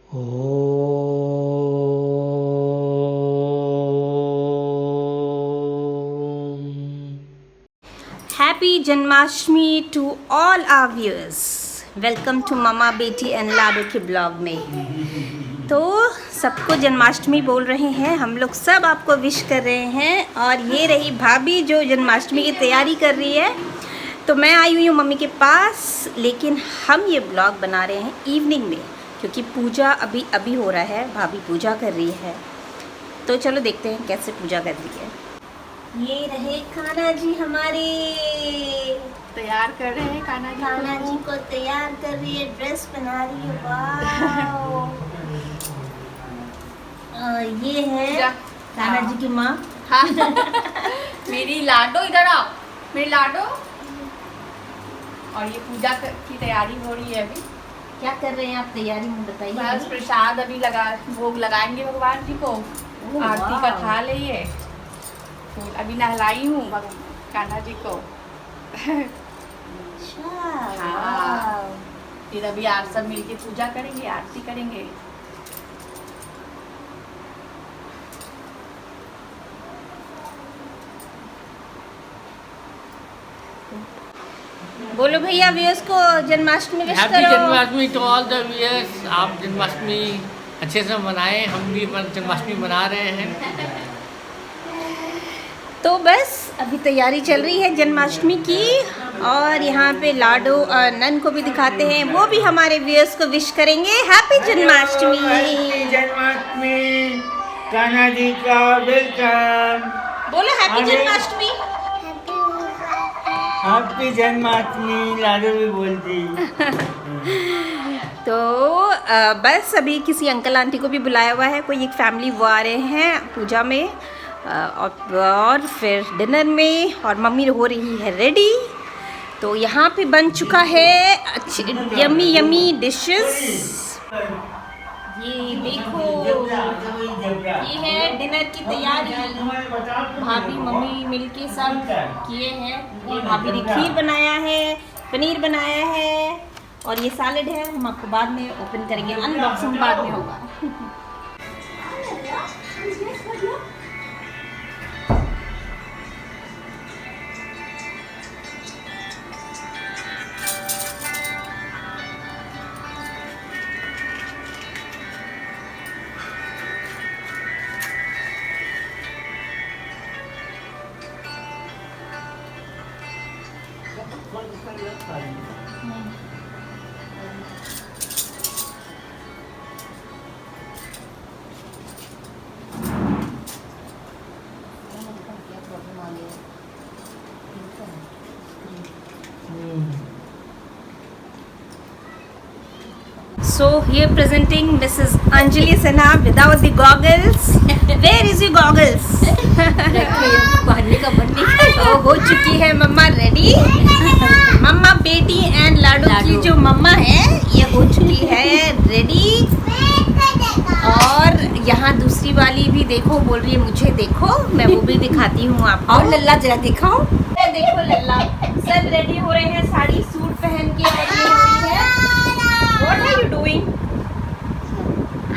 Happy Janmashtami to all our viewers. Welcome to mamma बेटी and लाडो के blog में। तो सबको जन्माष्टमी बोल रहे हैं, हम लोग सब आपको विश कर रहे हैं। और ये रही भाभी जो जन्माष्टमी की तैयारी कर रही है। तो मैं आई हुई हूँ मम्मी के पास, लेकिन हम ये ब्लॉग बना रहे हैं इवनिंग में, क्योंकि पूजा अभी हो रहा है। भाभी पूजा कर रही है, तो चलो देखते हैं कैसे पूजा कर रही है। ये रहे कान्हा जी हमारे, तैयार कर रहे हैं कान्हा जी को तैयार कर रही है, ड्रेस पहना रही है। वाओ। ये है कान्हा जी की माँ। हाँ। मेरी लाडो, इधर आओ मेरी लाडो। और ये पूजा की तैयारी हो रही है अभी। क्या कर रहे हैं आप तैयारी में, बताइए। बस प्रसाद अभी भोग लगाएंगे भगवान जी को। आरती का थाल है ये। अभी नहलाई हूँ कान्हा जी को। हाँ, फिर अभी आप सब मिलके पूजा करेंगे, आरती करेंगे। बोलो भैया व्यूअर्स को जन्माष्टमी विश करो। Happy Janmashtami to all the viewers. आप जन्माष्टमी अच्छे से मनाएं, हम भी जन्माष्टमी मना रहे हैं। तो बस अभी तैयारी चल रही है जन्माष्टमी की, और यहाँ पे लाडो और नन को भी दिखाते हैं, वो भी हमारे व्यूअर्स को विश करेंगे। हैप्पी जन्माष्टमी। हैप्पी जन्माष्टमी, कान्हा जी का वेलकम। बोलो हैप्पी जन्माष्टमी। हैप्पी जन्माष्टमी, लाडो भी बोलती। तो बस अभी किसी अंकल आंटी को भी बुलाया हुआ है, कोई एक फैमिली वो आ रहे हैं पूजा में, और फिर डिनर में, और मम्मी हो रही है रेडी। तो यहाँ पे बन चुका है यम्मी यम्मी डिशेस। ये देखो, ये है डिनर की तैयारी। भाभी मम्मी मिलके सब किए हैं। ये भाभी ने खीर बनाया है, पनीर बनाया है, और ये सैलेड है। हम आपको बाद में ओपन करेंगे, अनबॉक्सिंग बाद में होगा। So here presenting Mrs. Anjali Sinha without the goggles. Where is your goggles? तो हो चुकी है मम्मा रेडी। मम्मा बेटी एंड लाडो की जो मम्मा है, ये हो चुकी है रेडी। और यहाँ दूसरी वाली भी देखो, बोल रही है मुझे देखो, मैं वो भी दिखाती हूँ आपको। और लल्ला जरा दिखाओ। देखो लल्ला सब रेडी हो रहे हैं, साड़ी सूट पहन के रेडी हो रही है। What are you doing?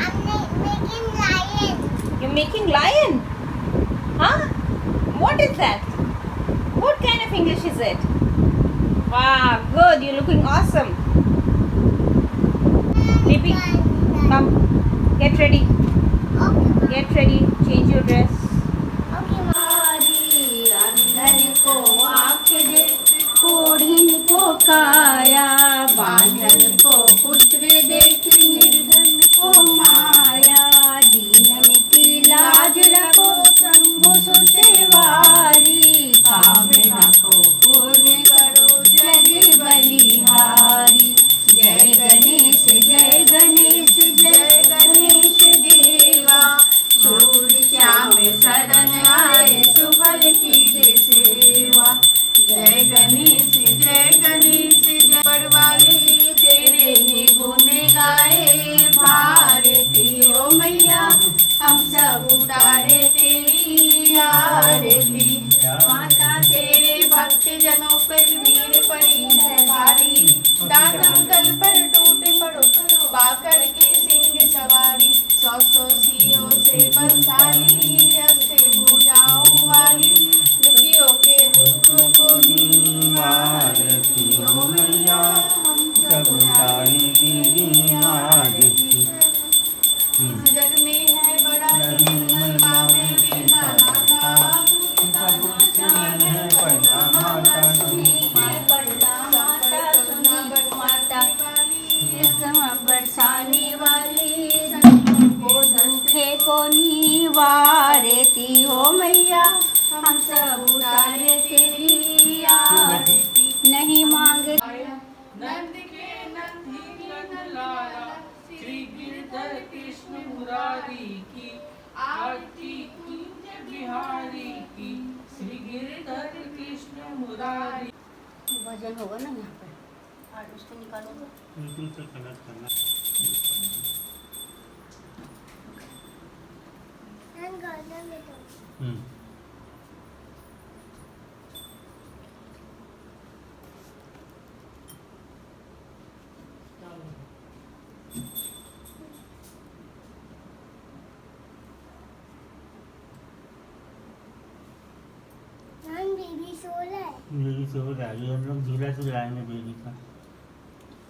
I'm making lion. You're making lion? Huh? What is that? What kind of English is it? Wow, good. You're looking awesome. Baby, come. Get ready. Okay. Get ready. Change your dress. Okay, को आँख दे, कोढ़िन को काया, बांझल को पुत्र देख, निर्धन को माया। दीनन की लाज रखो, शंभु सुतेवारी, कामना को पूर्ण करो जग बलिहारी। जय गणेश जय गणेश जय गणेश देवा, सूर श्याम शरण आए, सुफल की सेवा। जय गणेश जय पड़वाले, तेरे ही गुण गाए। भारती ओ मैया, हम सब उतारे तेरी आरती। माता तेरे भक्त जनों पर वीर पड़ी है भारी, दानव दल पर टूट पड़ो, बाकर की सिंह सवारी। दुआरे हो मैया, हम सब उतारे तेरी आरती, नहीं मांगे। नंद के नंदी नंद लाला, श्री गिरधर कृष्ण मुरारी की आरती की, बिहारी की, श्री गिरधर कृष्ण मुरारी। भजन होगा ना यहाँ पे, और उसको निकालो तो बिल्कुल से कनेक्ट करना। हम गाना में तो हम बेबी सो रहा है। बेबी सो रहा है, हम लोग झूला झूलाएंगे बेबी का।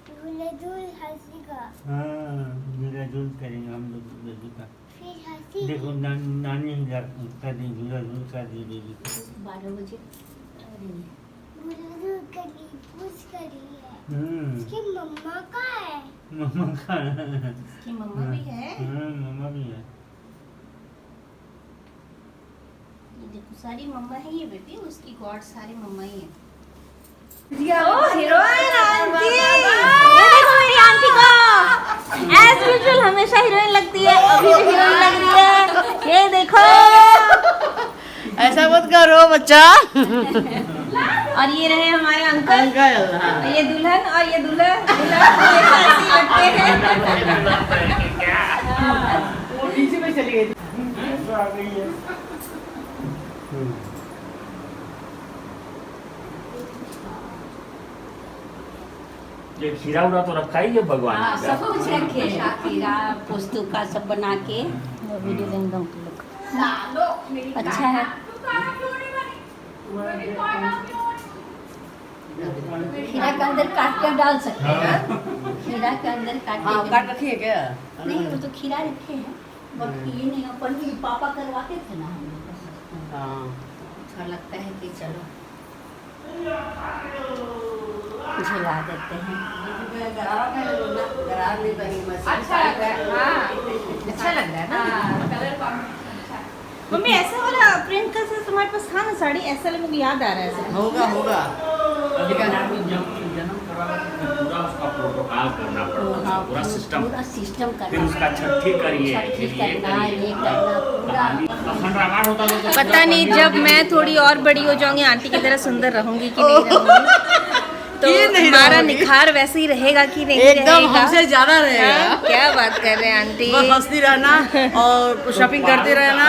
झूले झूल हंसी का, हाँ, झूला झूल करेंगे हम लोग बेबी का। फिर हंसी देखो नानी हिला कर दी, झूला झूल कर दी बेबी को। 12 बजे। झूले झूल करी, पूछ करी है। इसकी मम्मा का है। मम्मा का इसकी मम्मा भी है। हाँ, मम्मा भी है। ये देखो सारी मम्मा है ये बेबी, उसकी गॉड सारी मम्मा ही है। हीरोइन आंटी, ये देखो मेरी आंटी को एज यूजुअल हमेशा हीरोइन लगती है, अभी भी हीरोइन लग रही है। ये देखो, ऐसा मत करो बच्चा। और ये रहे हमारे अंकल, अंकल ये दुल्हन और ये दुल्हन, ये साथी लगते हैं। वो पीछे में चली गई। तो आ गई है। ये खीरा उड़ा तो रखा ही है भगवान हाँ, का। सब कुछ रखे हैं, खीरा पोस्तु का सब बना के। वीडियो लेंगे लोग, अच्छा है। खीरा के अंदर काट के डाल सकते हैं, खीरा के अंदर काट के। काट रखी है क्या? नहीं, वो तो खीरा रखे हैं, बट ये नहीं, अपन भी पापा करवाते थे ना हम लोग। हाँ, अच्छा लगता है कि चलो झुला देते हैं। अच्छा लग रहा है। हाँ, अच्छा लग रहा है ना। हाँ, कलर कॉम्बिनेशन। मम्मी ऐसा वाला प्रिंट का से तुम्हारे पास था ना साड़ी, ऐसा वाला मुझे याद आ रहा है। होगा होगा। जन्म करवाने के लिए पूरा उसका प्रोटोकॉल करना पड़ता है, पूरा सिस्टम, पूरा सिस्टम करना, फिर उसका छठी करिए, छठी फिर ये करना, करिए। ये करना पूरा। अखंड रामायण होता तो पता नहीं जब मैं थोड़ी और बड़ी हो जाऊंगी आंटी की तरह सुंदर रहूंगी कि नहीं रहूंगी, तो ये नहीं हमारा रहोगी। निखार वैसे ही रहेगा कि नहीं एकदम रहेगा। हमसे ज्यादा रहेगा। हाँ, क्या बात कर रहे हैं आंटी। बस हंसती रहना और शॉपिंग करते रहना।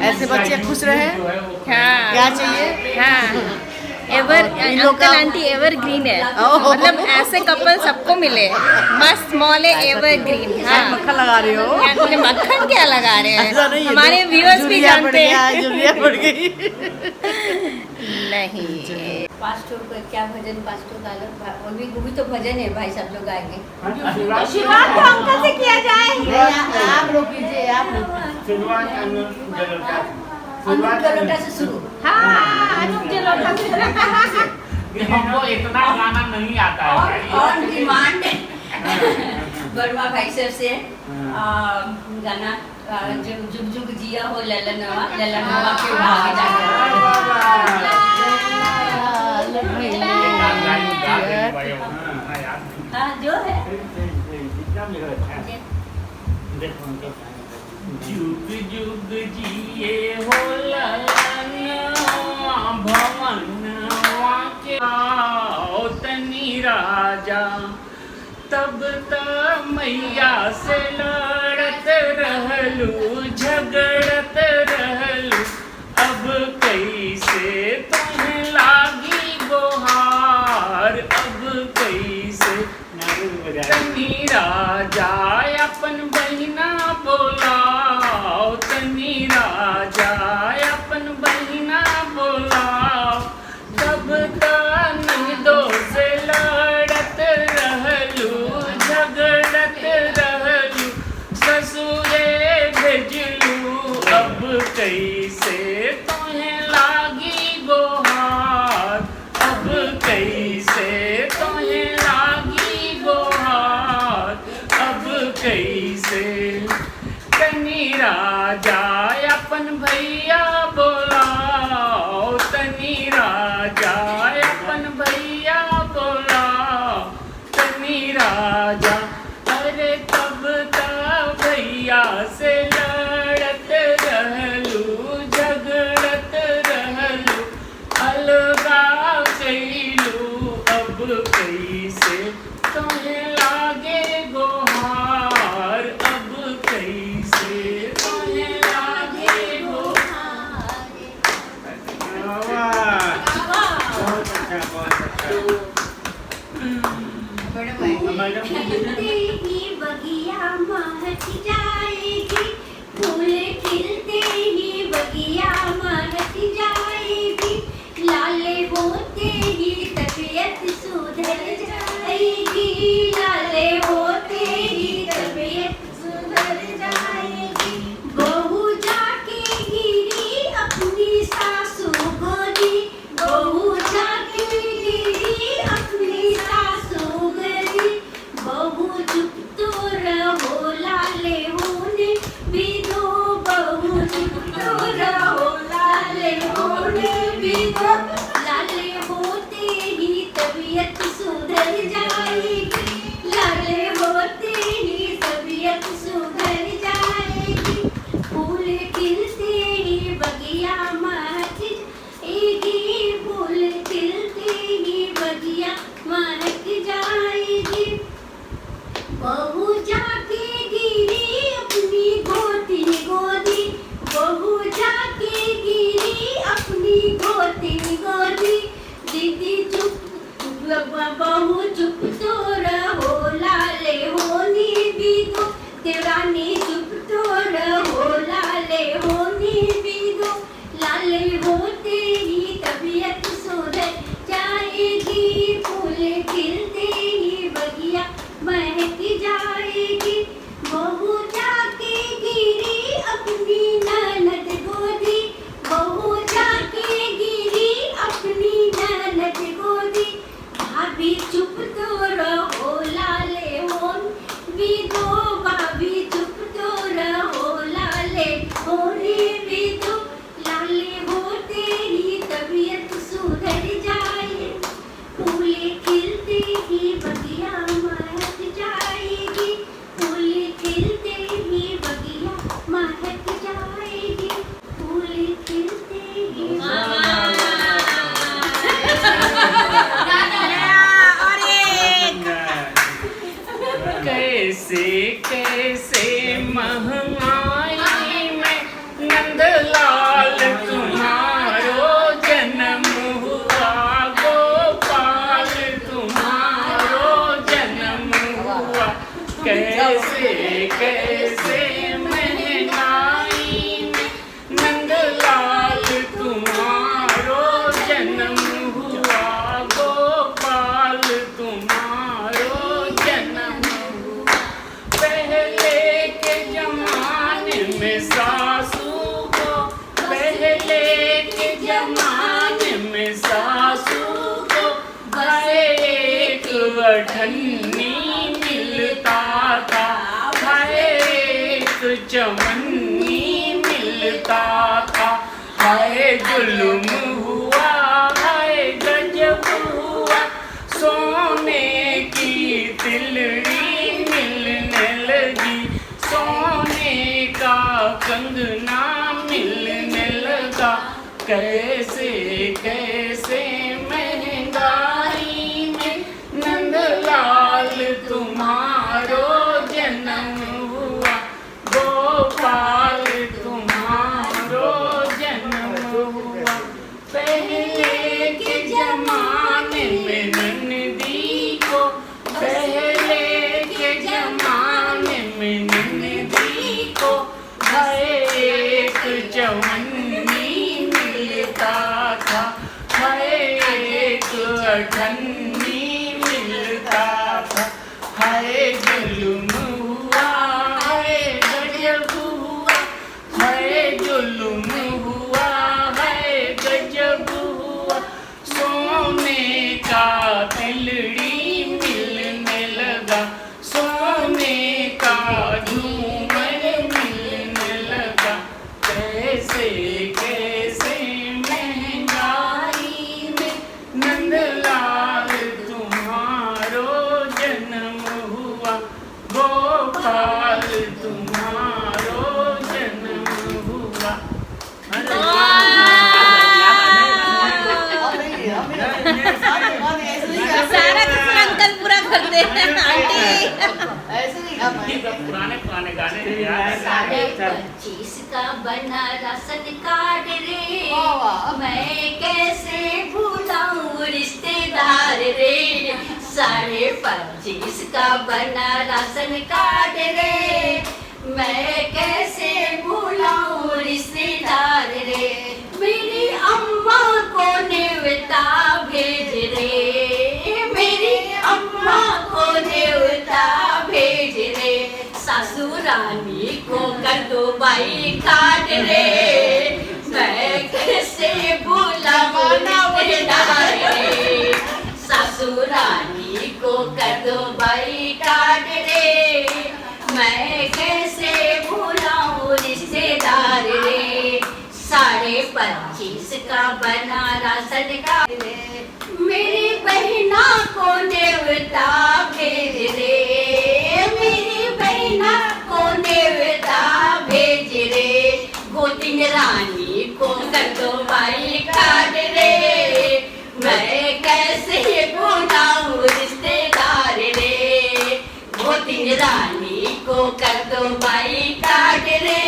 ऐसे बच्चे खुश रहे। हाँ, क्या चाहिए? हाँ, ever uncle aunty ever green है, ओह। मतलब ऐसे कपल सबको मिले, मस्त मॉल है एवर ग्रीन। हाँ, मक्खन लगा रही हो? क्या- मक्खन क्या लगा रहे ऐसा नहीं हैं, है, हमारे व्यूअर्स भी जुलिया पड़ जानते गया, हैं। जुलिया पड़ गई। नहीं, पास्टर को क्या भजन, पास्टर का अलग, वो भी तो भजन है भाई, सब लोग गाएंगे। शुरुआत तो अंकल से किया जाए। आप लोग कीजिए, आप लोग। शुरुआत अनूप जलोटा अनूप जलोटा से शुरू। हाँ, अनूप जलोटा से। हमको इतना गाना नहीं आता है। ऑन डिमांड बड़वा भाई साहब से गाना, जुग जुग जुग जिया हो ललनवा, ललनवा के भाग जाकर। हाँ, जो है जुग जुग जिए हो ललनवा भवनवा के तनी राजा, तब त मैया से लड़त रहलू, झगड़त रहलू, अब कैसे तुम्हें लागी गोहार, अब कैसे तनी राजा अपन बहिना बोलाओ, तनी राजा अपन बहिना बोलाओ, तब तक दो से लड़त रहलू, झगड़त रहलू, ससुरे भेजलू, अब कैसे तुम्हें लागी गोहार, अब कैसे तुम्हें लागी गोहार, अब कैसे खिलते ही बगिया महक जाएगी, फूल खिलते ही बगिया महक जाएगी, लाले होते ही तबीयत सुधर जाएगी, लाले होते ही तबीयत सुधर जाएगी। बहू जाके गिरी अपनी सासू गोदी, बहू जाके गिरी अपनी सासू गोदी, बहू चुप तो रहो लाले होने भी दो, बहू चुप तो रहो लाले होने भी दो, लाले होते ही तबीयत सुधर जाएगी, लाले होते ही तबीयत सुधर जाएगी, फूल खिलते ही बगिया महक जाएगी, फूल खिलते ही बगिया महक जाएगी। बहू जाके गिरी अपनी गोदी गोदी, बहू जाके गिरी अपनी गोदी गोदी, दीदी चुप बहू चुप तो रहो लाले होने भी दो, देवरानी चुप तो रहो लाले होने भी दो, लाले होते ही तबीयत सुधर जाएगी, फूल खिलते ही बगिया महक जाएगी। बहू जाके गिरी अपनी ननद गोदी, बहू जाके गिरी अपनी ननद गोदी, भाभी चुप तो रहो लाले होन भी दो, भाभी चुप तो रहो लाले होने भी दो, लाले होते ही तबीयत सुधर जाए, फूल खिलते ही बगिया महक जाएगी, फूल खिलते ही बगिया महक जाएगी, फूल खिलते ही कैसे कैसे महंगाई में नंदलाल तुम्हारो जन्म हुआ, गोपाल तुम्हारो जन्म हुआ, कैसे कैसे महंगाई में नंदलाल तुम्हारो जन्म हुआ, गोपाल तुम्हारो जन्म हुआ, पहले के जमाने में सासू को, पहले के जमाने में सासू को बस एक अठन्नी मिलता था, एक चवन्नी मिलता था, हाय जुल्म हुआ, हाय गजब हुआ, सोने की तिलड़ी मिलने लगी, सोने का कंगना मिलने लगा, कैसे कैसे महंगाई में नंदलाल तुम्हारो जन्म हुआ, गोपाल तुम्हारो जन्म हुआ, पहले के जमाने में नंदी को, पहले के जमाने में नंदी को एक चवन्नी मिलता था, एक अठन्नी मिलता था, हाय जुल्म हुआ, हाय गजब हुआ, हाय जुल्म हुआ, हाय गजब हुआ, सोने का तिलड़ी मिलने लगा, सोने का झूमर मिलने लगा, कैसे कैसे महंगाई में नंदलाल तुम्हारो जन्म हुआ, गोपाल तुम्हारो जन्म हुआ। सारा अंकल पूरा करते हैं आंटी। ऐसे नहीं पुराने पुराने गाने हैं यार। 25 का बना राशन कार्ड रे, मैं कैसे भूलाऊं रिश्तेदार रे। 25 का बना राशन कार्ड रे, मैं कैसे भूलाऊं रिश्तेदार रे। मेरी अम्मा को न्योता भेज रे, मेरी अम्मा को न्योता भेज रे। ससुरानी को कर दो बाई कार्ड रे, मैं कैसे भूलाऊं रिश्तेदार रे। ससुरानी को कर दो बाई कार्ड रे, मैं कैसे भूलाऊं रिश्तेदार रे। 25 का बना राशन कार्ड रे, मेरी बहना को न्योता भेज रे, मेरी बहना को न्योता भेज रे। गोतिन रानी को कर दो बाई कार्ड रे, मैं कैसे भूलाऊं रिश्तेदार रे। गोतिन रानी को कर दो बाई कार्ड रे,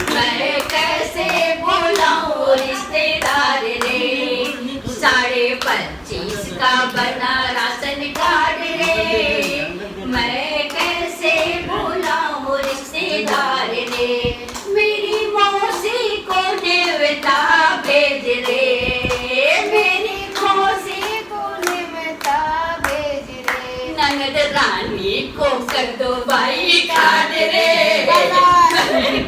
मैं कैसे भूलाऊं रिश्तेदार रे। 25 का बना राशन कार्ड रे, मैं कैसे भूलाऊं रिश्तेदार रे। मेरी मौसी को न्योता भेज रे, मेरी मौसी को न्योता भेज रे। ननद रानी को कर दो बाई कार्ड रे,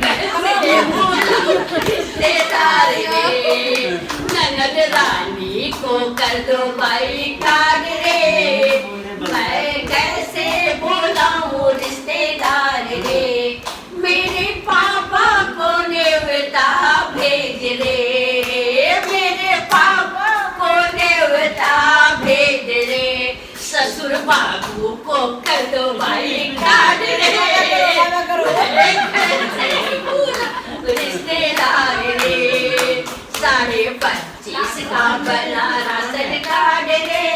कैसे भूलाऊं रिश्तेदार रे। ननद रानी को कर दो बाई कार्ड रे, मैं कैसे भूलाऊं रिश्तेदार रे। मेरे पापा को न्योता भेज रे, मेरे पापा को न्योता भेज रे। ससुर बाबू को कर दो बाई कार्ड रे, रिश्तेदार रे। 25 का बना राशन कार्ड रे,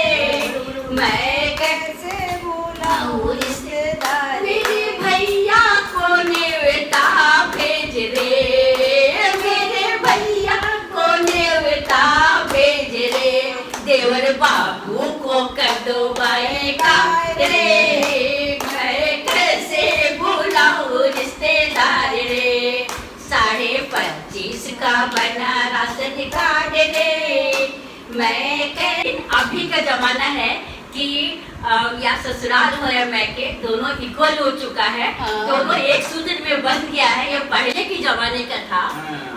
मैं कैसे भूलाऊं रिश्तेदार। मेरे भैया को न्योता भेज रे, मेरे भैया को न्योता भेज रे। देवर बाबू को कर दो बाई कार्ड रे, मैं कैसे भूलाऊं रिश्तेदार रे। 25 का बना राशन कार्ड रे, मैं अभी का जमाना है कि या ससुराल हो या मैके दोनों इक्वल हो चुका है। दोनों एक सूत्र में बंध गया है। ये पहले के जमाने का था।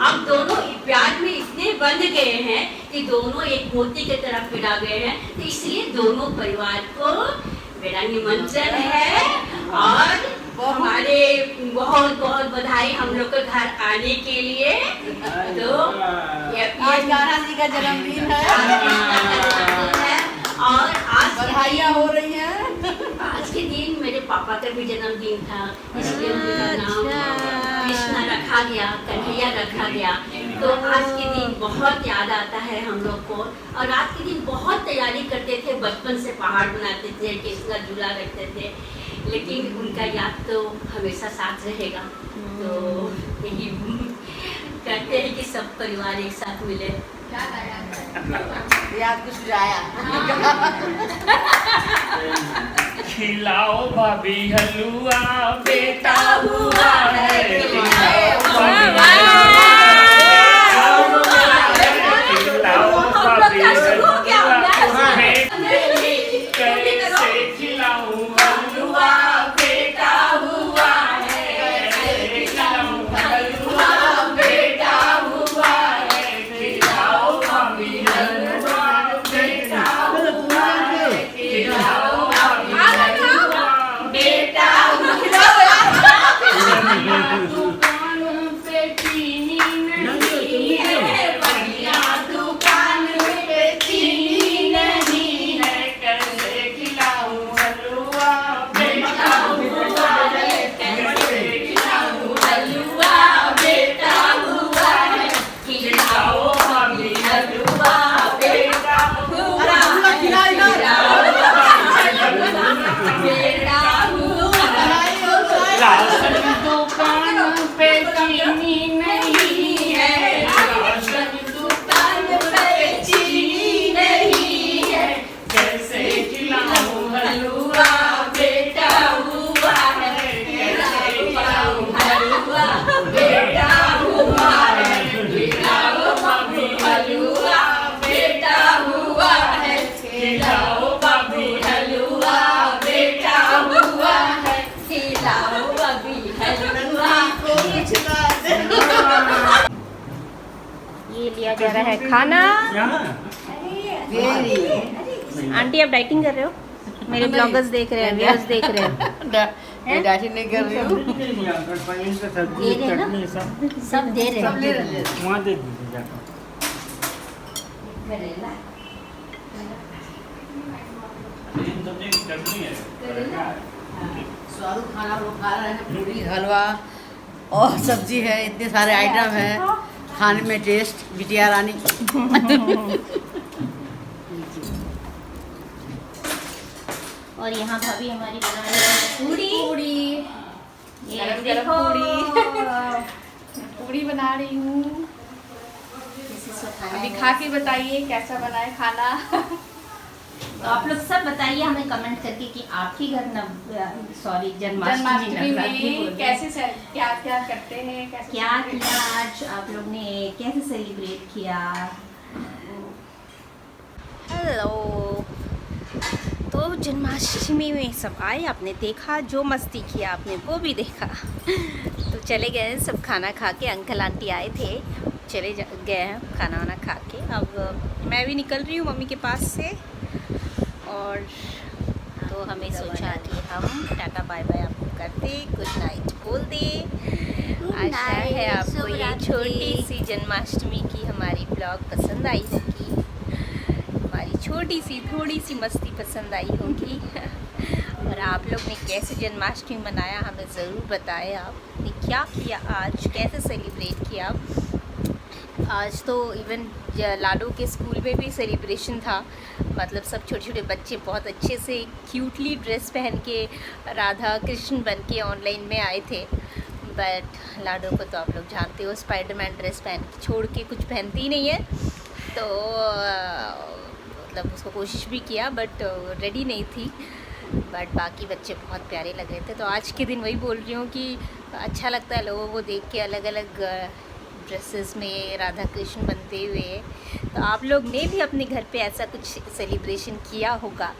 अब दोनों प्यार में इतने बंध गए हैं कि दोनों एक मोती की तरफ पिरा गए हैं। तो इसलिए दोनों परिवार को मेरा निमंत्रण है और हमारे बहुत बहुत बधाई हम लोग के घर आने के लिए। तो आज गाना जी का जन्मदिन है और आज बधाइयाँ हो रही हैं। आज के दिन मेरे पापा का भी जन्मदिन था, इसलिए उनका नाम कृष्णा रखा गया, कन्हैया रखा गया। तो आज के दिन बहुत याद आता है हम लोग को। और आज के दिन बहुत तैयारी करते थे, बचपन से पहाड़ बनाते थे, कृष्णा झूला रखते थे, लेकिन उनका याद तो हमेशा साथ रहेगा। तो यही कहते हैं कि सब परिवार एक साथ मिले। याद कुछ आया। खिलाओ भाभी हलुआ बेटा हुआ है, खिलाओ भाभी कैसे खिलाऊं हलुआ बेटा हुआ है, खिलाऊं हलुआ बेटा हुआ है, खिलाओ भाभी हलुआ बेटा हुआ है, खिलाओ भाभी हलुआ बेटा हुआ है। जा रहा है खाना। यहाँ आंटी आप डाइटिंग कर रहे हो? मेरे ब्लॉगर्स देख रहे हैं, व्यूअर्स देख रहे हैं। मैं डाइटिंग नहीं कर रही हूँ। पनीर का सब्जी चटनी सब सब दे रहे सब ले हैं। रहे हैं। वहाँ दे दीजिए जाकर। स्वादु खाना लोग खा रहे हैं, पूरी हलवा और सब्जी है, इतने सारे आइटम है, खाने में टेस्ट। बिटिया रानी और यहाँ भाभी हमारी बना रही है पूरी। ये गरम गरम देखो। पूरी बना रही हूँ। अभी खा के बताइए कैसा बना है खाना। तो आप लोग सब बताइए हमें कमेंट करके कि आपके घर जन्माष्टमी जन्माष्टमी नवरात्रि बोल में रहे हैं। कैसे क्या क्या करते हैं, कैसे क्या celebrate किया आज आप लोग ने, कैसे सेलिब्रेट किया? हेलो। तो जन्माष्टमी में सब आए, आपने देखा, जो मस्ती किया आपने वो भी देखा। तो चले गए सब खाना खा के, अंकल आंटी आए थे, चले गए हैं खाना वाना खा के। अब मैं भी निकल रही हूँ मम्मी के पास से, और तो हमें सोचा कि हम टाटा बाय बाय आपको करते, गुड नाइट बोल दे। आशा है आपको ये छोटी सी जन्माष्टमी की हमारी ब्लॉग पसंद आई होगी, हमारी छोटी सी थोड़ी सी मस्ती पसंद आई होगी। और आप लोग ने कैसे जन्माष्टमी मनाया हमें ज़रूर बताएं, आपने क्या किया आज, कैसे सेलिब्रेट किया। आज तो इवन लाडो के स्कूल में भी सेलिब्रेशन था, मतलब सब छोटे छोटे बच्चे बहुत अच्छे से क्यूटली ड्रेस पहन के राधा कृष्ण बन के ऑनलाइन में आए थे। बट लाडो को तो आप लोग जानते हो, स्पाइडरमैन ड्रेस पहन के छोड़ के कुछ पहनती ही नहीं है, तो मतलब उसको कोशिश भी किया बट रेडी नहीं थी। बट बाकी बच्चे बहुत प्यारे लग रहे थे। तो आज के दिन वही बोल रही हूँ कि अच्छा लगता है लोगों को देख के, अलग अलग ड्रेसेस में राधा कृष्ण बनते हुए। तो आप लोग ने भी अपने घर पे ऐसा कुछ सेलिब्रेशन किया होगा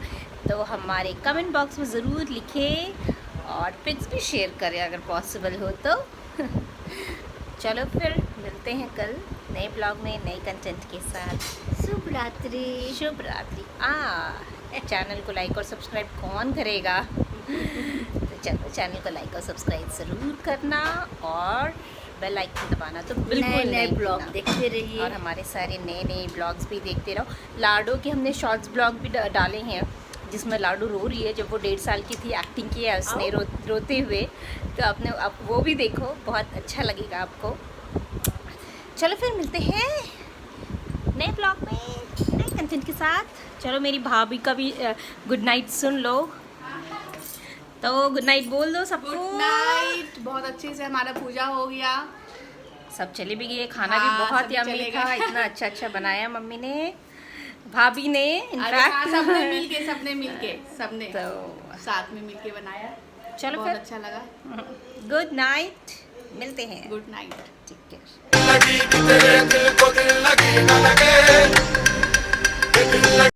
तो हमारे कमेंट बॉक्स में ज़रूर लिखें, और पिक्स भी शेयर करें अगर पॉसिबल हो तो। चलो फिर मिलते हैं कल नए ब्लॉग में नए कंटेंट के साथ। शुभ रात्रि। शुभ रात्रि। चैनल को लाइक और सब्सक्राइब कौन करेगा? तो चलो चैनल को लाइक और सब्सक्राइब ज़रूर करना, और बेल आइकन दबाना तो बिल्कुल नए नहीं ब्लॉग भूलना। देखते रहिए, और हमारे सारे नए नए ब्लॉग्स भी देखते रहो। लाडो के हमने शॉर्ट्स ब्लॉग भी डाले हैं, जिसमें लाडो रो रही है, जब वो 1.5 साल की थी एक्टिंग की है उसने रोते हुए, तो आपने आप वो भी देखो, बहुत अच्छा लगेगा आपको। चलो फिर मिलते हैं नए ब्लॉग में नए कंटेंट के साथ। चलो मेरी भाभी का भी गुड नाइट सुन लो, तो गुड नाइट बोल दो सबको। Good night. बहुत अच्छे से हमारा पूजा हो गया, सब चले भी गए, खाना भी हाँ, बहुत सभी यम्मी चले था, गए। इतना अच्छा बनाया मम्मी ने, भाभी ने, अरे हाँ, इनफैक्ट सबने मिलके सबने तो साथ में मिलके बनाया। चलो बहुत फिर अच्छा लगा। गुड नाइट, मिलते हैं। Good night. ठीक है। लगी कि तेरे दिल को दिल लगी न लगे।